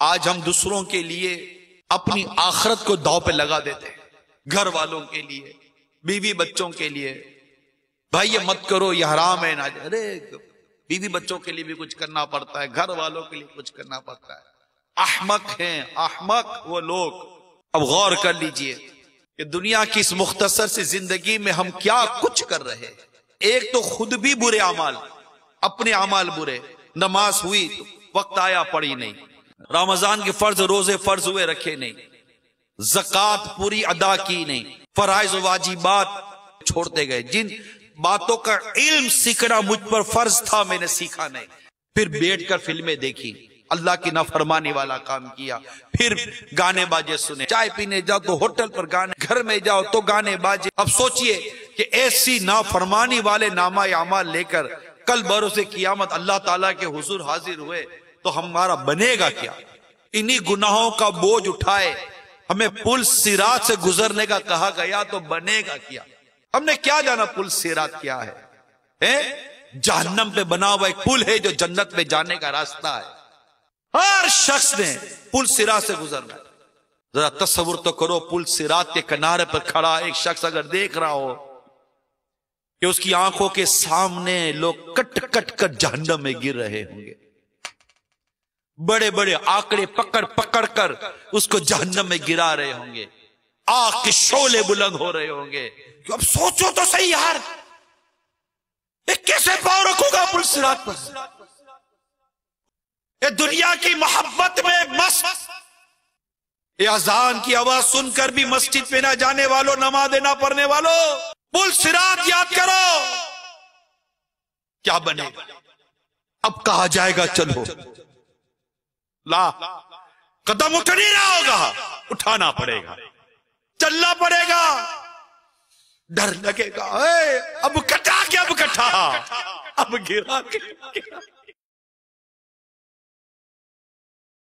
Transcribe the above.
आज हम दूसरों के लिए अपनी आखिरत को दांव पे लगा देते हैं, घर वालों के लिए, बीवी बच्चों के लिए। भाई ये मत करो, ये हराम है ना। अरे बीवी बच्चों के लिए भी कुछ करना पड़ता है, घर वालों के लिए कुछ करना पड़ता है। अहमक हैं, अहमक वो लोग। अब गौर कर लीजिए कि दुनिया की इस मुख्तसर सी जिंदगी में हम क्या कुछ कर रहे हैं। एक तो खुद भी बुरे अमाल, अपने अमाल बुरे। नमाज हुई तो वक्त आया पढ़ी नहीं, रमजान के फर्ज रोजे फर्ज हुए रखे नहीं, ज़कात पूरी अदा की नहीं, फराइज वाजिबात छोड़ते गए। जिन बातों का इल्म सीखना मुझ पर फर्ज था मैंने सीखा नहीं। फिर बैठकर फिल्में देखी, अल्लाह की नाफरमानी वाला काम किया, फिर गाने बाजे सुने। चाय पीने जाओ तो होटल पर गाने, घर में जाओ तो गाने बाजे। अब सोचिए कि ऐसी नाफरमानी वाले नामा अमाल लेकर कल बरोसे कियामत अल्लाह ताला के हुजूर हाजिर हुए तो हमारा बनेगा क्या। इन्हीं गुनाहों का बोझ उठाए हमें पुल सिरात से गुजरने का कहा गया तो बनेगा क्या। हमने क्या जाना पुल सिरात क्या है? जहन्नम पे बना हुआ एक पुल है जो जन्नत में जाने का रास्ता है। हर शख्स ने पुल सिरात से गुजरना है। जरा तस्वुर तो करो, पुल सिरात के किनारे पर खड़ा एक शख्स अगर देख रहा हो कि उसकी आंखों के सामने लोग कट कट कर जहन्नम में गिर रहे होंगे, बड़े बड़े आंकड़े पकड़ पकड़ कर उसको जहन्नम में गिरा रहे होंगे, आग के शोले बुलंद हो रहे होंगे। अब सोचो तो सही यार, कैसे पाँव रखूंगा पुल सिरात पर। ये दुनिया की मोहब्बत में मस्त, ये अजान की आवाज सुनकर भी मस्जिद में ना जाने वालों, नमाज ना पढ़ने वालों, पुल सिरात याद करो क्या बनेगा। अब कहा जाएगा चलो, ला कदम उठ नहीं रहा होगा, उठाना पड़ेगा, चलना पड़ेगा, डर लगेगा। अब कटा क्या, अब कटा, अब गिरा के